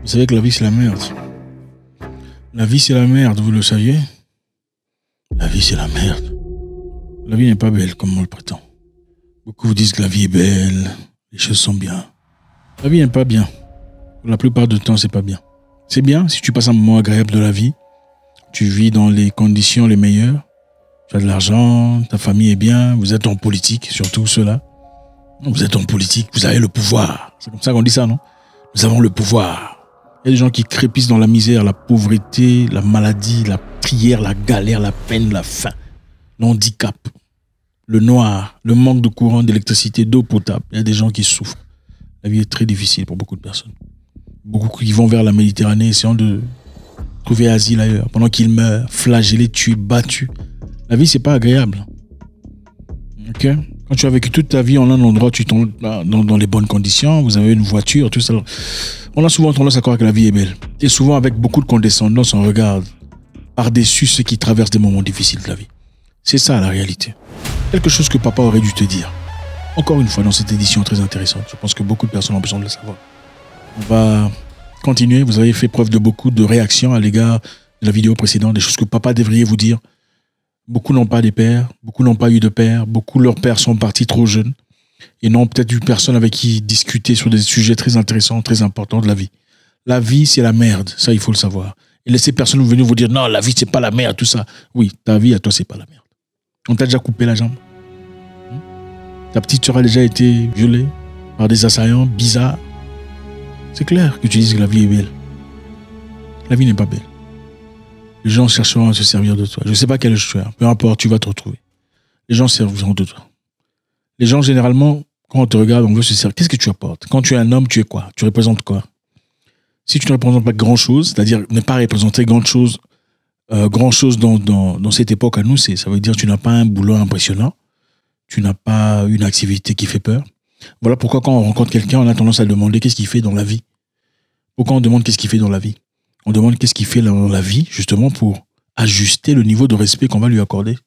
Vous savez que la vie, c'est la merde. La vie, c'est la merde, vous le saviez? La vie, c'est la merde. La vie n'est pas belle, comme on le prétend. Beaucoup vous disent que la vie est belle, les choses sont bien. La vie n'est pas bien. La plupart du temps, c'est pas bien. C'est bien si tu passes un moment agréable de la vie. Tu vis dans les conditions les meilleures. Tu as de l'argent, ta famille est bien, vous êtes en politique, surtout ceux-là. Vous êtes en politique, vous avez le pouvoir. C'est comme ça qu'on dit ça, non? Nous avons le pouvoir. Il y a des gens qui crépissent dans la misère, la pauvreté, la maladie, la prière, la galère, la peine, la faim, le handicap, le noir, le manque de courant, d'électricité, d'eau potable. Il y a des gens qui souffrent. La vie est très difficile pour beaucoup de personnes. Beaucoup qui vont vers la Méditerranée essayant de trouver asile ailleurs. Pendant qu'ils meurent, flagellés, tués, battus. La vie, c'est pas agréable. Ok? Quand tu as vécu toute ta vie en un endroit, tu tombes dans les bonnes conditions, vous avez une voiture, tout ça. On a souvent tendance à croire que la vie est belle. Et souvent, avec beaucoup de condescendance, on regarde par-dessus ceux qui traversent des moments difficiles de la vie. C'est ça la réalité. Quelque chose que papa aurait dû te dire. Encore une fois, dans cette édition très intéressante. Je pense que beaucoup de personnes ont besoin de le savoir. On va continuer. Vous avez fait preuve de beaucoup de réactions à l'égard de la vidéo précédente, des choses que papa devrait vous dire. Beaucoup n'ont pas des pères, beaucoup n'ont pas eu de père, beaucoup leurs pères sont partis trop jeunes et n'ont peut-être eu personne avec qui discuter sur des sujets très intéressants, très importants de la vie. La vie, c'est la merde, ça il faut le savoir. Et laissez personne venir vous dire non, la vie c'est pas la merde, tout ça. Oui, ta vie à toi c'est pas la merde. On t'a déjà coupé la jambe. Ta petite sœur a déjà été violée par des assaillants bizarres. C'est clair que tu dises que la vie est belle. La vie n'est pas belle. Les gens chercheront à se servir de toi. Je ne sais pas quel âge tu as. Peu importe, tu vas te retrouver. Les gens serviront de toi. Les gens, généralement, quand on te regarde, on veut se servir. Qu'est-ce que tu apportes? Quand tu es un homme, tu es quoi? Tu représentes quoi? Si tu ne représentes pas grand-chose, c'est-à-dire ne pas représenter grand-chose dans cette époque à nous, ça veut dire que tu n'as pas un boulot impressionnant. Tu n'as pas une activité qui fait peur. Voilà pourquoi quand on rencontre quelqu'un, on a tendance à demander qu'est-ce qu'il fait dans la vie. Pourquoi on demande qu'est-ce qu'il fait dans la vie? On demande qu'est-ce qu'il fait dans la vie, justement, pour ajuster le niveau de respect qu'on va lui accorder.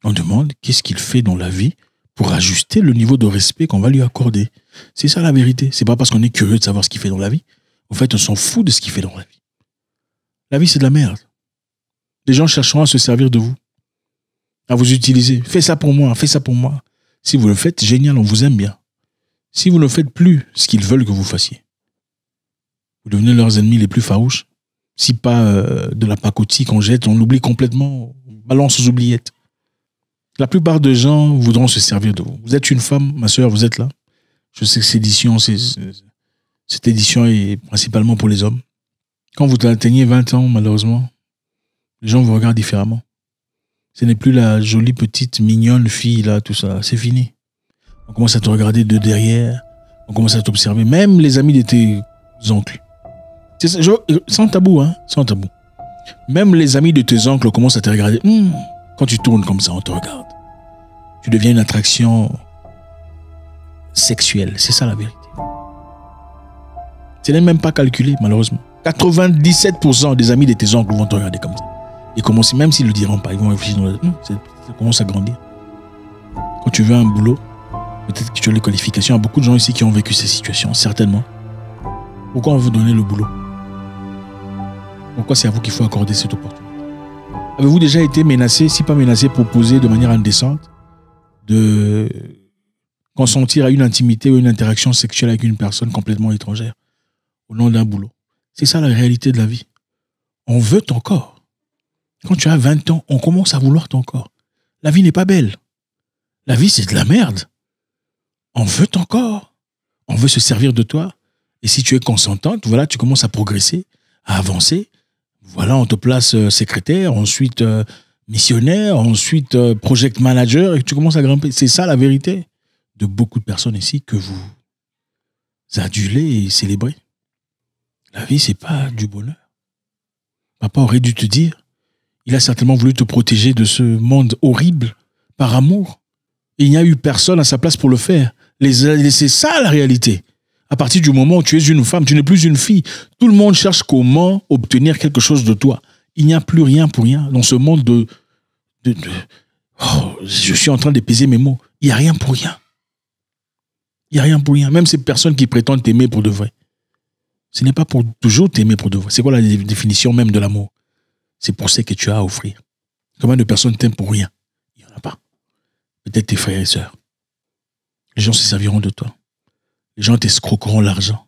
On demande qu'est-ce qu'il fait dans la vie pour ajuster le niveau de respect qu'on va lui accorder. C'est ça la vérité. C'est pas parce qu'on est curieux de savoir ce qu'il fait dans la vie. En fait, on s'en fout de ce qu'il fait dans la vie. La vie, c'est de la merde. Les gens chercheront à se servir de vous, à vous utiliser. Fais ça pour moi, fais ça pour moi. Si vous le faites, génial, on vous aime bien. Si vous ne faites plus ce qu'ils veulent que vous fassiez, vous devenez leurs ennemis les plus farouches. Si pas de la pacotille qu'on jette, on l'oublie complètement, on balance aux oubliettes. La plupart des gens voudront se servir de vous. Vous êtes une femme, ma soeur, vous êtes là. Je sais que cette édition est principalement pour les hommes. Quand vous atteignez 20 ans, malheureusement, les gens vous regardent différemment. Ce n'est plus la jolie petite mignonne fille là, tout ça. C'est fini. On commence à te regarder de derrière. On commence à t'observer. Même les amis de tes oncles. Sans tabou, hein, sans tabou. Même les amis de tes oncles commencent à te regarder. Quand tu tournes comme ça, on te regarde. Tu deviens une attraction sexuelle. C'est ça la vérité. Ce n'est même pas calculé, malheureusement. 97% des amis de tes oncles vont te regarder comme ça. Et commencer, même s'ils ne le diront pas, ils vont réfléchir. Ça commence à grandir. Quand tu veux un boulot, peut-être que tu as les qualifications. Il y a beaucoup de gens ici qui ont vécu ces situations, certainement. Pourquoi on vous donner le boulot? Pourquoi c'est à vous qu'il faut accorder cette opportunité? Avez-vous déjà été menacé, si pas menacé, proposé de manière indécente de consentir à une intimité ou une interaction sexuelle avec une personne complètement étrangère au nom d'un boulot? C'est ça la réalité de la vie. On veut ton corps. Quand tu as 20 ans, on commence à vouloir ton corps. La vie n'est pas belle. La vie, c'est de la merde. On veut ton corps. On veut se servir de toi. Et si tu es consentante, voilà, tu commences à progresser, à avancer. Voilà, on te place secrétaire, ensuite missionnaire, ensuite project manager, et tu commences à grimper. C'est ça la vérité de beaucoup de personnes ici que vous adulez et célébrez. La vie, c'est pas du bonheur. Papa aurait dû te dire, il a certainement voulu te protéger de ce monde horrible par amour. Et il n'y a eu personne à sa place pour le faire. C'est ça la réalité. À partir du moment où tu es une femme, tu n'es plus une fille. Tout le monde cherche comment obtenir quelque chose de toi. Il n'y a plus rien pour rien dans ce monde je suis en train de peser mes mots. Il n'y a rien pour rien. Il n'y a rien pour rien. Même ces personnes qui prétendent t'aimer pour de vrai. Ce n'est pas pour toujours t'aimer pour de vrai. C'est quoi la définition même de l'amour? C'est pour ce que tu as à offrir. Combien de personnes t'aiment pour rien? Il n'y en a pas. Peut-être tes frères et sœurs. Les gens se serviront de toi. Les gens t'escroqueront l'argent.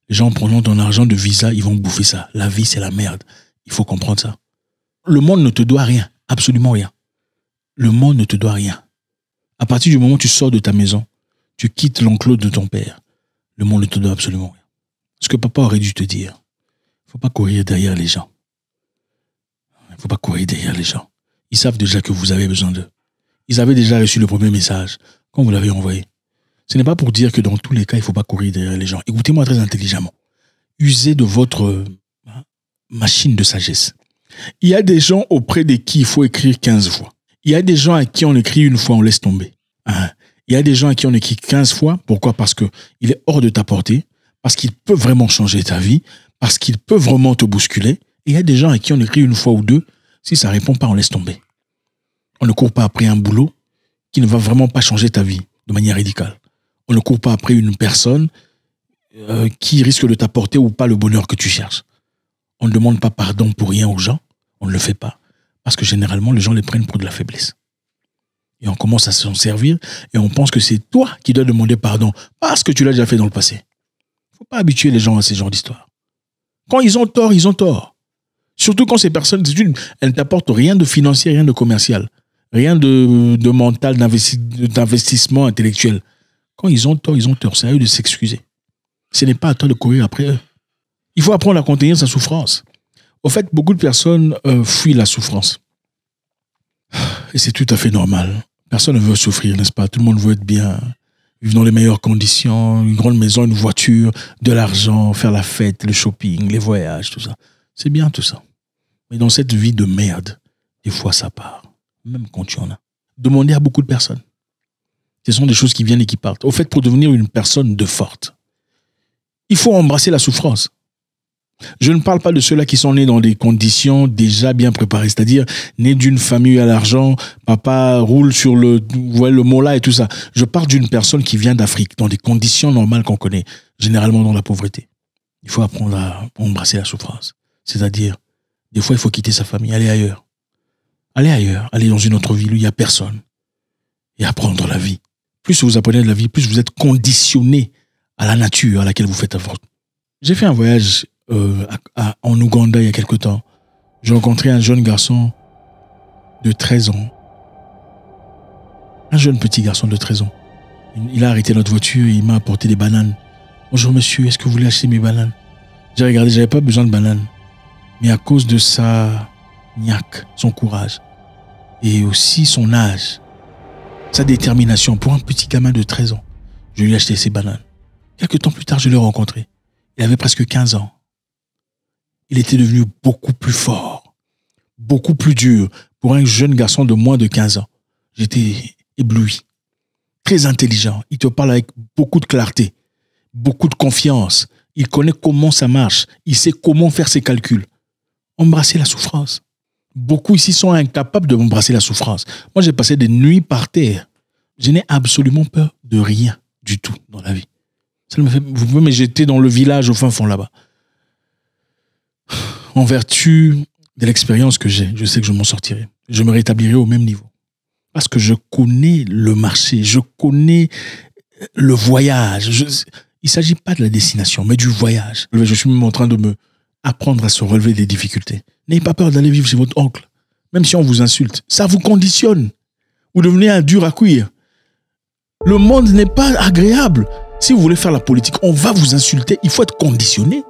Les gens prenant ton argent de visa, ils vont bouffer ça. La vie, c'est la merde. Il faut comprendre ça. Le monde ne te doit rien. Absolument rien. Le monde ne te doit rien. À partir du moment où tu sors de ta maison, tu quittes l'enclos de ton père, le monde ne te doit absolument rien. Ce que papa aurait dû te dire, il ne faut pas courir derrière les gens. Il ne faut pas courir derrière les gens. Ils savent déjà que vous avez besoin d'eux. Ils avaient déjà reçu le premier message quand vous l'avez envoyé. Ce n'est pas pour dire que dans tous les cas, il ne faut pas courir derrière les gens. Écoutez-moi très intelligemment. Usez de votre machine de sagesse. Il y a des gens auprès de qui il faut écrire 15 fois. Il y a des gens à qui on écrit une fois, on laisse tomber. Il y a des gens à qui on écrit 15 fois. Pourquoi? Parce qu'il est hors de ta portée, parce qu'il peut vraiment changer ta vie, parce qu'il peut vraiment te bousculer. Et il y a des gens à qui on écrit une fois ou deux. Si ça ne répond pas, on laisse tomber. On ne court pas après un boulot qui ne va vraiment pas changer ta vie de manière radicale. On ne court pas après une personne qui risque de t'apporter ou pas le bonheur que tu cherches. On ne demande pas pardon pour rien aux gens. On ne le fait pas. Parce que généralement, les gens les prennent pour de la faiblesse. Et on commence à s'en servir et on pense que c'est toi qui dois demander pardon parce que tu l'as déjà fait dans le passé. Il ne faut pas habituer les gens à ces genres d'histoires. Quand ils ont tort, ils ont tort. Surtout quand ces personnes, elles ne t'apportent rien de financier, rien de commercial, rien de mental, d'investissement intellectuel. Quand ils ont tort, ils ont tort. C'est à eux de s'excuser. Ce n'est pas à toi de courir après eux. Il faut apprendre à contenir sa souffrance. Au fait, beaucoup de personnes fuient la souffrance. Et c'est tout à fait normal. Personne ne veut souffrir, n'est-ce pas? Tout le monde veut être bien, vivre dans les meilleures conditions, une grande maison, une voiture, de l'argent, faire la fête, le shopping, les voyages, tout ça. C'est bien tout ça. Mais dans cette vie de merde, des fois ça part. Même quand tu en as. Demandez à beaucoup de personnes. Ce sont des choses qui viennent et qui partent. Au fait, pour devenir une personne de forte, il faut embrasser la souffrance. Je ne parle pas de ceux-là qui sont nés dans des conditions déjà bien préparées, c'est-à-dire nés d'une famille à l'argent, papa roule sur le mola et tout ça. Je parle d'une personne qui vient d'Afrique, dans des conditions normales qu'on connaît, généralement dans la pauvreté. Il faut apprendre à embrasser la souffrance. C'est-à-dire, des fois, il faut quitter sa famille, aller ailleurs. Aller ailleurs, aller dans une autre ville où il n'y a personne. Et apprendre la vie. Plus vous apprenez de la vie, plus vous êtes conditionné à la nature à laquelle vous faites avoir. J'ai fait un voyage en Ouganda il y a quelque temps. J'ai rencontré un jeune garçon de 13 ans. Un jeune petit garçon de 13 ans. Il a arrêté notre voiture et il m'a apporté des bananes. Bonjour monsieur, est-ce que vous voulez acheter mes bananes? J'ai regardé, j'avais pas besoin de bananes. Mais à cause de sa niaque, son courage, et aussi son âge, sa détermination, pour un petit gamin de 13 ans, je lui ai acheté ces bananes. Quelques temps plus tard, je l'ai rencontré. Il avait presque 15 ans. Il était devenu beaucoup plus fort, beaucoup plus dur pour un jeune garçon de moins de 15 ans. J'étais ébloui. Très intelligent. Il te parle avec beaucoup de clarté, beaucoup de confiance. Il connaît comment ça marche. Il sait comment faire ses calculs. Embrasser la souffrance. Beaucoup ici sont incapables de embrasser la souffrance. Moi, j'ai passé des nuits par terre. Je n'ai absolument peur de rien du tout dans la vie. Vous pouvez me jeter dans le village au fin fond là-bas. En vertu de l'expérience que j'ai, je sais que je m'en sortirai. Je me rétablirai au même niveau. Parce que je connais le marché, je connais le voyage. Il ne s'agit pas de la destination, mais du voyage. Je suis même en train de me apprendre à se relever des difficultés. N'ayez pas peur d'aller vivre chez votre oncle. Même si on vous insulte, ça vous conditionne. Vous devenez un dur à cuire. Le monde n'est pas agréable. Si vous voulez faire la politique, on va vous insulter. Il faut être conditionné.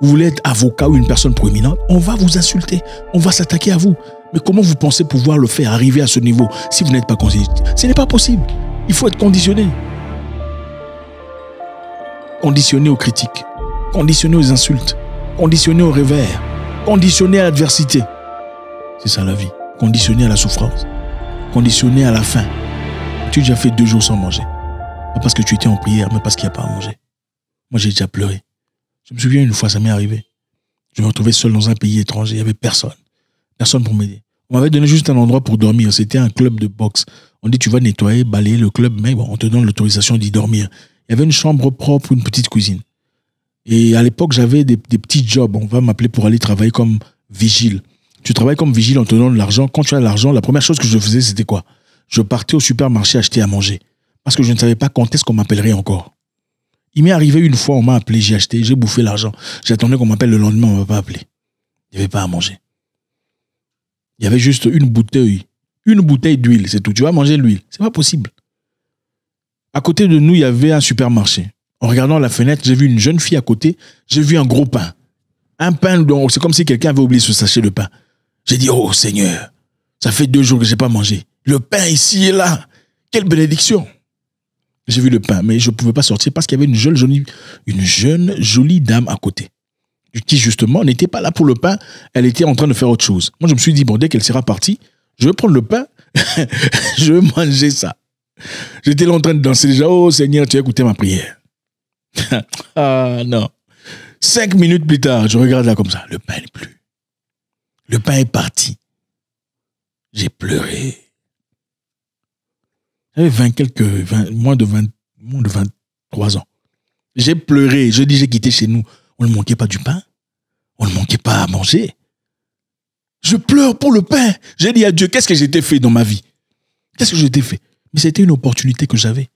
Vous voulez être avocat ou une personne proéminente, on va vous insulter. On va s'attaquer à vous. Mais comment vous pensez pouvoir le faire, arriver à ce niveau, si vous n'êtes pas conditionné? Ce n'est pas possible. Il faut être conditionné. Conditionné aux critiques, conditionné aux insultes, conditionné au revers, conditionné à l'adversité. C'est ça la vie. Conditionné à la souffrance, conditionné à la faim. Tu as déjà fait 2 jours sans manger. Pas parce que tu étais en prière, mais parce qu'il n'y a pas à manger. Moi, j'ai déjà pleuré. Je me souviens une fois, ça m'est arrivé. Je me retrouvais seul dans un pays étranger. Il n'y avait personne. Personne pour m'aider. On m'avait donné juste un endroit pour dormir. C'était un club de boxe. On dit, tu vas nettoyer, balayer le club, mais bon, on te donne l'autorisation d'y dormir. Il y avait une chambre propre, une petite cuisine. Et à l'époque, j'avais des petits jobs. On va m'appeler pour aller travailler comme vigile. Tu travailles comme vigile en te donnant de l'argent. Quand tu as de l'argent, la première chose que je faisais, c'était quoi? Je partais au supermarché acheter à manger. Parce que je ne savais pas quand est-ce qu'on m'appellerait encore. Il m'est arrivé une fois, on m'a appelé, j'ai acheté, j'ai bouffé l'argent. J'attendais qu'on m'appelle le lendemain, on ne m'a pas appelé. Il n'y avait pas à manger. Il y avait juste une bouteille d'huile, c'est tout. Tu vas manger l'huile. C'est pas possible. À côté de nous, il y avait un supermarché. En regardant la fenêtre, j'ai vu une jeune fille à côté, j'ai vu un gros pain. Un pain, c'est comme si quelqu'un avait oublié ce sachet de pain. J'ai dit, oh Seigneur, ça fait 2 jours que je n'ai pas mangé. Le pain ici et là, quelle bénédiction. J'ai vu le pain, mais je ne pouvais pas sortir parce qu'il y avait une jeune jolie dame à côté. Qui justement n'était pas là pour le pain, elle était en train de faire autre chose. Moi, je me suis dit, bon, dès qu'elle sera partie, je vais prendre le pain, je vais manger ça. J'étais là en train de danser déjà, oh Seigneur, tu as écouté ma prière. Ah non. 5 minutes plus tard, je regarde là comme ça, le pain n'est plus. Le pain est parti. J'ai pleuré. J'avais moins de 23 ans. J'ai pleuré. Je dis, j'ai quitté chez nous. On ne manquait pas du pain. On ne manquait pas à manger. Je pleure pour le pain. J'ai dit à Dieu, qu'est-ce que j'ai fait dans ma vie? Qu'est-ce que j'ai fait? Mais c'était une opportunité que j'avais.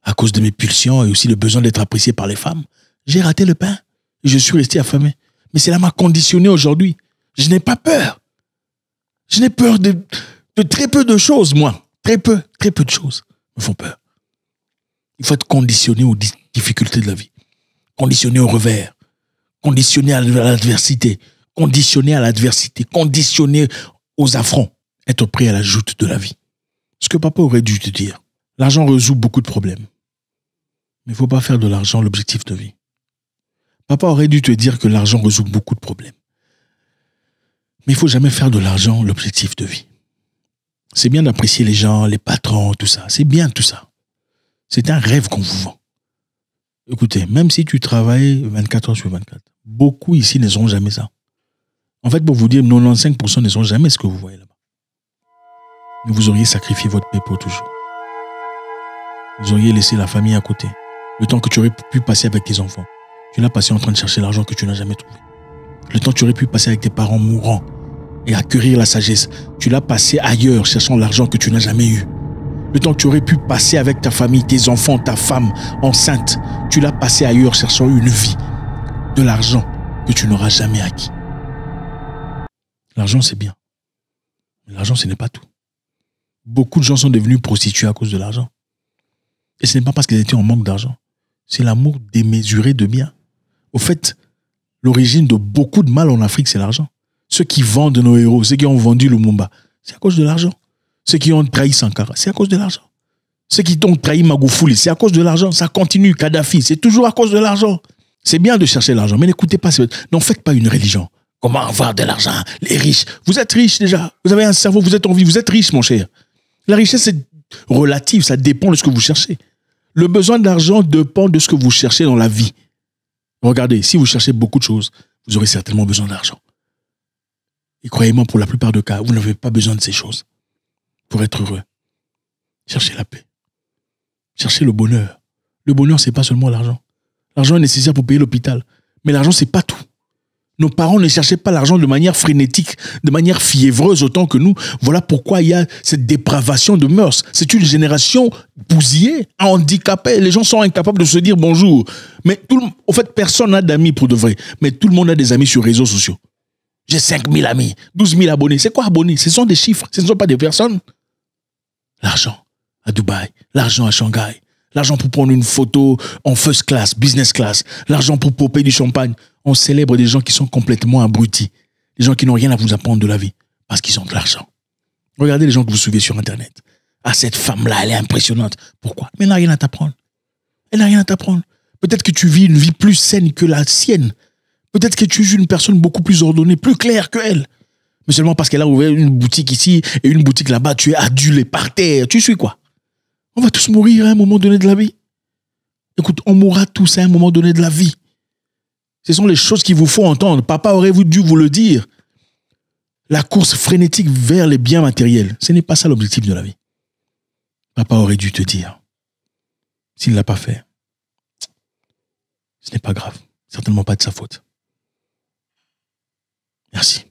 À cause de mes pulsions et aussi le besoin d'être apprécié par les femmes. J'ai raté le pain. Et je suis resté affamé. Mais cela m'a conditionné aujourd'hui. Je n'ai pas peur. Je n'ai peur de très peu de choses, moi. Très peu de choses me font peur. Il faut être conditionné aux difficultés de la vie. Conditionné au revers. Conditionné à l'adversité. Conditionné aux affronts. Être prêt à la joute de la vie. Ce que papa aurait dû te dire. L'argent résout beaucoup de problèmes. Mais il ne faut pas faire de l'argent l'objectif de vie. Papa aurait dû te dire que l'argent résout beaucoup de problèmes. Mais il ne faut jamais faire de l'argent l'objectif de vie. C'est bien d'apprécier les gens, les patrons, tout ça. C'est bien tout ça. C'est un rêve qu'on vous vend. Écoutez, même si tu travailles 24 heures sur 24, beaucoup ici ne seront jamais ça. En fait, pour vous dire, 95% ne seront jamais ce que vous voyez là-bas. Mais vous auriez sacrifié votre paix pour toujours. Vous auriez laissé la famille à côté. Le temps que tu aurais pu passer avec tes enfants, tu l'as passé en train de chercher l'argent que tu n'as jamais trouvé. Le temps que tu aurais pu passer avec tes parents mourants et acquérir la sagesse, tu l'as passé ailleurs cherchant l'argent que tu n'as jamais eu. Le temps que tu aurais pu passer avec ta famille, tes enfants, ta femme enceinte, tu l'as passé ailleurs cherchant une vie, de l'argent que tu n'auras jamais acquis. L'argent, c'est bien. Mais l'argent, ce n'est pas tout. Beaucoup de gens sont devenus prostitués à cause de l'argent. Et ce n'est pas parce qu'ils étaient en manque d'argent. C'est l'amour démesuré de bien. Au fait, l'origine de beaucoup de mal en Afrique, c'est l'argent. Ceux qui vendent nos héros, ceux qui ont vendu Lumumba, c'est à cause de l'argent. Ceux qui ont trahi Sankara, c'est à cause de l'argent. Ceux qui ont trahi Magoufouli, c'est à cause de l'argent. Ça continue, Kadhafi, c'est toujours à cause de l'argent. C'est bien de chercher l'argent, mais n'écoutez pas, n'en faites pas une religion. Comment avoir de l'argent? Les riches, vous êtes riches déjà. Vous avez un cerveau, vous êtes en vie, vous êtes riche, mon cher. La richesse, c'est relative, ça dépend de ce que vous cherchez. Le besoin d'argent dépend de ce que vous cherchez dans la vie. Regardez, si vous cherchez beaucoup de choses, vous aurez certainement besoin d'argent. Et croyez-moi, pour la plupart des cas, vous n'avez pas besoin de ces choses pour être heureux. Cherchez la paix. Cherchez le bonheur. Le bonheur, ce n'est pas seulement l'argent. L'argent est nécessaire pour payer l'hôpital. Mais l'argent, ce n'est pas tout. Nos parents ne cherchaient pas l'argent de manière frénétique, de manière fiévreuse autant que nous. Voilà pourquoi il y a cette dépravation de mœurs. C'est une génération bousillée, handicapée. Les gens sont incapables de se dire bonjour. Mais au fait, personne n'a d'amis pour de vrai. Mais tout le monde a des amis sur les réseaux sociaux. J'ai 5 000 amis, 12 000 abonnés. C'est quoi abonnés? Ce sont des chiffres, ce ne sont pas des personnes. L'argent à Dubaï, l'argent à Shanghai, l'argent pour prendre une photo en first class, business class, l'argent pour popper du champagne. On célèbre des gens qui sont complètement abrutis, des gens qui n'ont rien à vous apprendre de la vie parce qu'ils ont de l'argent. Regardez les gens que vous suivez sur Internet. Ah, cette femme-là, elle est impressionnante. Pourquoi? Mais elle n'a rien à t'apprendre. Elle n'a rien à t'apprendre. Peut-être que tu vis une vie plus saine que la sienne. Peut-être que tu es une personne beaucoup plus ordonnée, plus claire qu'elle. Mais seulement parce qu'elle a ouvert une boutique ici et une boutique là-bas, tu es adulé par terre. Tu suis quoi? On va tous mourir à un moment donné de la vie. Écoute, on mourra tous à un moment donné de la vie. Ce sont les choses qu'il vous faut entendre. Papa aurait dû vous le dire. La course frénétique vers les biens matériels, ce n'est pas ça l'objectif de la vie. Papa aurait dû te dire. S'il ne l'a pas fait, ce n'est pas grave. Certainement pas de sa faute. Merci.